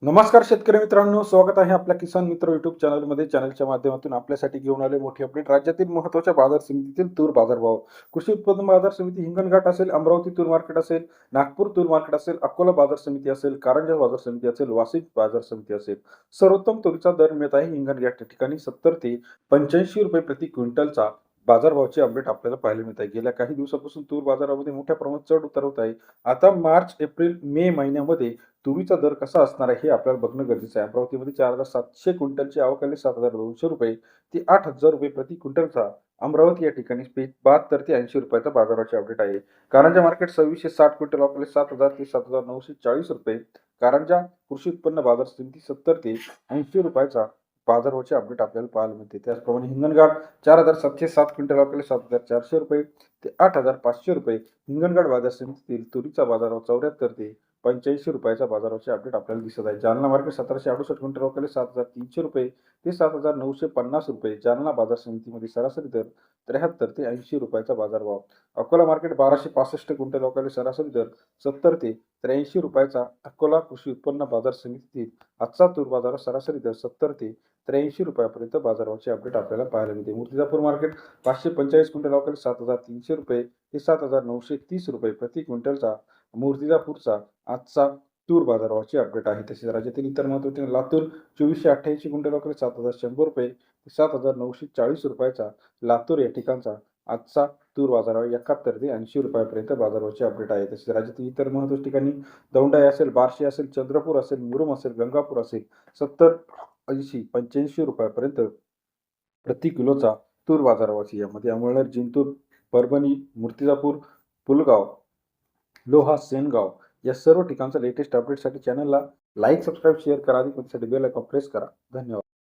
नमस्कार शेतकरी मित्रांनो, स्वागत आहे आपल्या किसान मित्र युट्यूब चॅनलमध्ये. चॅनलच्या माध्यमातून आपल्यासाठी घेऊन आले मोठी अपडेट. राज्यातील महत्त्वाच्या बाजार समितीतील तूर बाजारभाव. कृषी उत्पन्न बाजार समिती हिंगणघाट असेल, अमरावती तूर मार्केट असेल, नागपूर तूर मार्केट असेल, अकोला बाजार समिती असेल, कारंजा बाजार समिती असेल, वाशिम बाजार समिती असेल. सर्वोत्तम तुरीचा दर मिळत आहे हिंगणघाट या ठिकाणी 70 ते 85 रुपये प्रति क्विंटलचा बाजारभावाची अपडेट आपल्याला पाहायला मिळत आहे. गेल्या काही दिवसापासून तूर बाजारामध्ये मोठ्या प्रमाणात चढ उतार होत आहे. आता मार्च, एप्रिल, मे महिन्यामध्ये तुरीचा दर कसा असणार आहे हे आपल्याला बघणं गरजेचं आहे. अमरावतीमध्ये 4,700 क्विंटलची आवक आली, 7,200 रुपये ते 8,000 रुपये प्रति क्विंटलचा अमरावती या ठिकाणी 72 ते 80 रुपयाचा बाजाराची अपडेट आहे. कारंजा मार्केट 2660 क्विंटल आवक 7,000 ते 7,940 रुपये. कारंजा कृषी उत्पन्न बाजार समिती 70 ते 80 रुपयाचा बाजाराचे अपडेट आपल्याला पाहायला मिळते. त्याचप्रमाणे हिंगणघाट 4,707 क्विंटल आवक 7,400 रुपये ते 8,500 रुपये. हिंगणघाट बाजार समितीतील तुरीचा बाजारभाव 74 ते 85 रुपयाचा बाजाराचे अपडेट आपल्याला दिसत आहे. जालना मार्केट 1768 क्विंटल आवक 7,300 रुपये ते 7,950 रुपये. जालना बाजार समितीमध्ये सरासरी दर 73 ते 80 रुपयाचा बाजारभाव. अकोला मार्केट 1265 क्विंटल आवक सरासरी दर 70 ते 83 रुपयाचा. अकोला कृषी उत्पन्न बाजार समितीतील आजचा तूर बाजार सरासरी दर 70 ते 83 रुपयापर्यंत बाजाराचे अपडेट आपल्याला पाहायला मिळते. मूर्तिजापूर मार्केट 545 क्विंटल आवक 7,300 रुपये ते 7,930 रुपये प्रति क्विंटलचा मूर्तिजापूरचा आजचा तूर बाजाराचे अपडेट आहे. तसेच राज्यातील इतर महत्त्वाचे लातूर 2488 क्विंटल आवक 7,100 रुपये ते 7,940 रुपयाचा लातूर या ठिकाणचा आजचा तूर बाजारावर 71 ते 80 रुपयापर्यंत बाजाराचे अपडेट आहे. तसेच राज्यातील इतर महत्त्वाच्या ठिकाणी दौंडाई असेल, बार्शी असेल, चंद्रपूर असेल, मुरुम असेल, गंगापूर असेल 70, 80, 85 रुपयापर्यंत प्रति किलोचा तूर बाजारावाची. यामध्ये अमळनेर, जिंतूर, परभणी, मूर्तिजापूर, पुलगाव, लोहा, सेनगाव या सर्व ठिकाणच्या लेटेस्ट अपडेटसाठी चॅनलला लाईक, सबस्क्राईब, शेअर करा. अधिक माहितीसाठी बेल आयकॉन प्रेस करा. धन्यवाद.